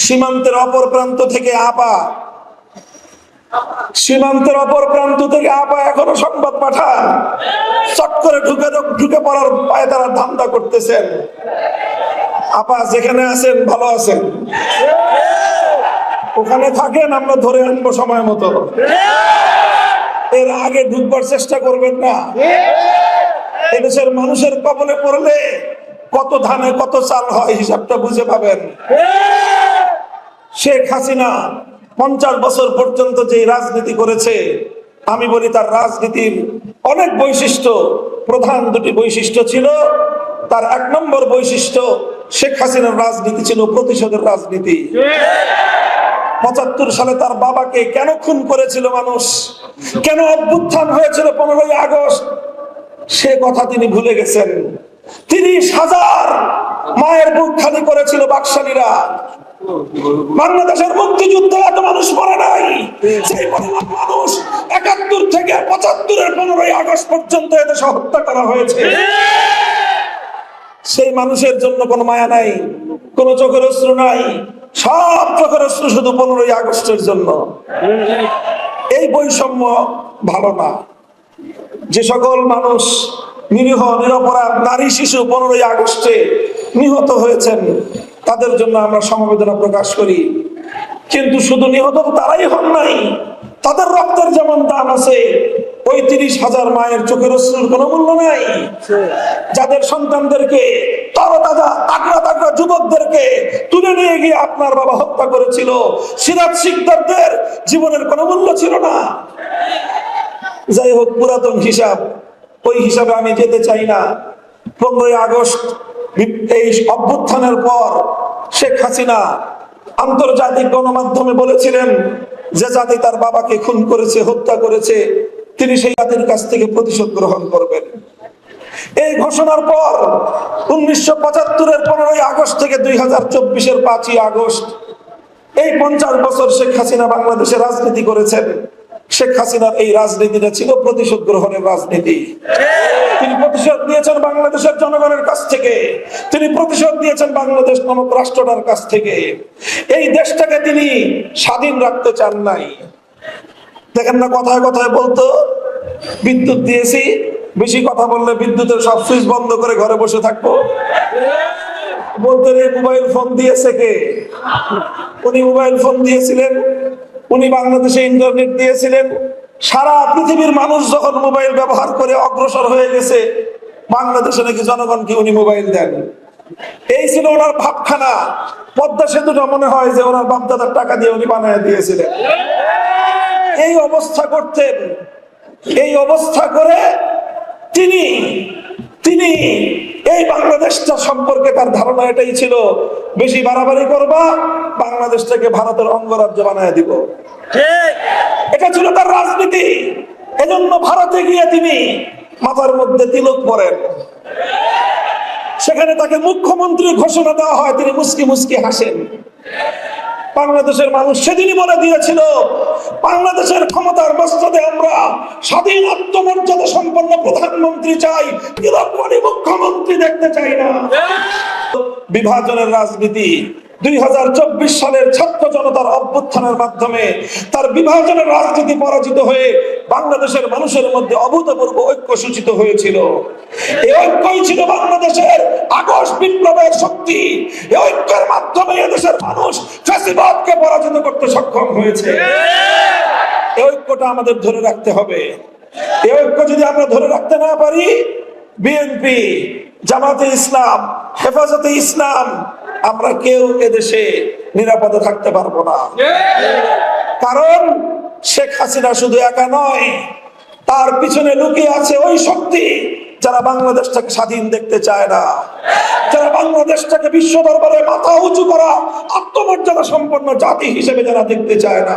সীমান্তের অপর প্রান্ত থেকে সীমান্তের অপর প্রান্ত থেকে এখনো সংবাদ পাঠান, চট করে ঢুকে পড়ার পায়ে তারা ধান্দা করতেছেন। যেখানে আছেন ভালো আছেন, ওখানে থাকেন, আমরা ধরে আনবো সময় মতো। এর আগে ঢুকবার চেষ্টা করবেন না। এদেশের মানুষের কবলে পড়লে কত ধানে কত চাল হয় হিসাবটা বুঝে পাবেন। শেখ হাসিনা 50 বছর পর্যন্ত যে রাজনীতি করেছে, আমি বলি তার রাজনীতির অনেক বৈশিষ্ট্য, প্রধান দুটি বৈশিষ্ট্য ছিল। তার 1 নম্বর বৈশিষ্ট্য, শেখ হাসিনার রাজনীতি ছিল প্রতিশোধের রাজনীতি। 75 সালে তার বাবাকে কেন খুন করেছিল মানুষ, কেন অভ্যুত্থান হয়েছিল 15ই আগস্ট, সে কথা তিনি ভুলে গেছেন। 30,000 মায়ের বুক খালি করেছিল বাকশালীরা। বাংলাদেশের মুক্তিযুদ্ধে এত মানুষ মরে নাই, সেই পরিমাণ মানুষ 71 থেকে 75-এর 15ই আগস্ট পর্যন্ত এদেশে হত্যা করা হয়েছে। সেই মানুষের জন্য কোনো মায়া নাই, কোনো চোখের অশ্রু নাই, সব চোখের অশ্রু শুধু 15ই আগস্টের জন্য। এই বৈষম্য ভালো না। যে সকল মানুষ নিরীহ নিরপরাধ নারী শিশু 15ই আগস্টে নিহত হয়েছেন, তাদের জন্য আমরা সমবেদনা প্রকাশ করি। কিন্তু শুধু নিহত তারাই হন নাই, তাদের রক্তের যেমন দাম আছে, ওই 30,000 মায়ের চোখের অশ্রুর কোনো মূল্য নাই। যাদের সন্তানদেরকে, তরতাজা তাগড়া তাগড়া যুবকদেরকে তুলে নিয়ে গিয়ে আপনার বাবা হত্যা করেছিল, সিরাজ শিকদারদের জীবনের কোনো মূল্য ছিল না। যাই হোক, পুরাতন হিসাব, ওই হিসাবে আমি যেতে চাই না। 15ই আগস্ট এই অভ্যুত্থানের পর শেখ হাসিনা আন্তর্জাতিক গণমাধ্যমে বলেছিলেন যে জাতি তার বাবাকে খুন করেছে, হত্যা করেছে, তিনি সেই জাতির কাছ থেকে প্রতিশোধ গ্রহণ করবেন। এই ঘোষণার পর 1975-এর 15ই আগস্ট থেকে 2024-এর 5ই আগস্ট, এই 50 বছর শেখ হাসিনা বাংলাদেশে রাজনীতি করেছেন। শেখ হাসিনার এই রাজনীতিটা ছিল প্রতিশোধ গ্রহণের রাজনীতি। তিনি প্রতিশোধ নিয়েছেন বাংলাদেশের জনগণের কাছ থেকে, তিনি প্রতিশোধ নিয়েছেন বাংলাদেশ নামক রাষ্ট্রটার কাছ থেকে। এই দেশটাকে তিনি স্বাধীন রাখতে চান নাই। দেখেন না, কথায় কথায় বলতো বিদ্যুৎ দিয়েছি, বেশি কথা বললে বিদ্যুতের সব সুইচ বন্ধ করে ঘরে বসে থাকবো। বলতেন এই মোবাইল ফোন দিয়েছে কে? উনি মোবাইল ফোন দিয়েছিলেন, উনি বাংলাদেশে ইন্টারনেট দিয়েছিলেন। সারা পৃথিবীর মানুষ যখন মোবাইল ব্যবহার করে অগ্রসর হয়ে গেছে, বাংলাদেশে নাকি জনগণকে উনি মোবাইল দেন। এই ছিল ওনার ভাবখানা। পদ্মা সেতুটা মনে হয় যে ওনার বাপদাদার টাকা দিয়ে উনি বানায় দিয়েছিলেন। এই অবস্থা করতেন। এই অবস্থা করে তিনি এই বাংলাদেশটা সম্পর্কে তার ধারণা এটাই ছিল, বেশি বাড়াবাড়ি করবা, বাংলাদেশটাকে ভারতের অঙ্গরাজ্য বানায় দিব। এটা ছিল তার রাজনীতি। এজন্য ভারতে গিয়ে তিনি মাথার মধ্যে তিলক পরেন। সেখানে তাকে মুখ্যমন্ত্রী ঘোষণা দেওয়া হয়, তিনি মুস্কি মুস্কি হাসেন। বাংলাদেশের মানুষ সেদিনই বলে দিয়েছিল, বাংলাদেশের ক্ষমতার মস্তদে আমরা স্বাধীন আত্মমর্যাদা সম্পন্ন প্রধানমন্ত্রী চাই, তিলকমণি মুখ্যমন্ত্রী দেখতে চাই না। বিভাজনের রাজনীতি 2024 সালের ছাত্র জনতার অভ্যুত্থানের মাধ্যমে তার বিভাজনের রাজনীতি পরাজিত হয়ে বাংলাদেশের মানুষের মধ্যে অভূতপূর্ব ঐক্য সূচিত হয়েছিল। এই ঐক্যই ছিল বাংলাদেশের আগস্ট বিপ্লবের শক্তি। এই ঐক্যের মাধ্যমে এদেশের মানুষ ফ্যাসিবাদকে পরাজিত করতে সক্ষম হয়েছে। এই ঐক্যটা আমাদের ধরে রাখতে হবে। এই ঐক্য যদি আমরা ধরে রাখতে না পারি, বিএনপি, জামাতে ইসলাম, হেফাজতে ইসলাম, আমরা কেউ এদেশে নিরাপদে থাকতে পারবো না। কারণ শেখ হাসিনা শুধু একা নয়, তার পিছনে লুকিয়ে আছে ওই শক্তি যারা বাংলাদেশটাকে স্বাধীন দেখতে চায় না, যারা বাংলাদেশটাকে বিশ্ব দরবারে মাথা উঁচু করা আত্মমর্যাদা সম্পন্ন জাতি হিসেবে যারা দেখতে চায় না।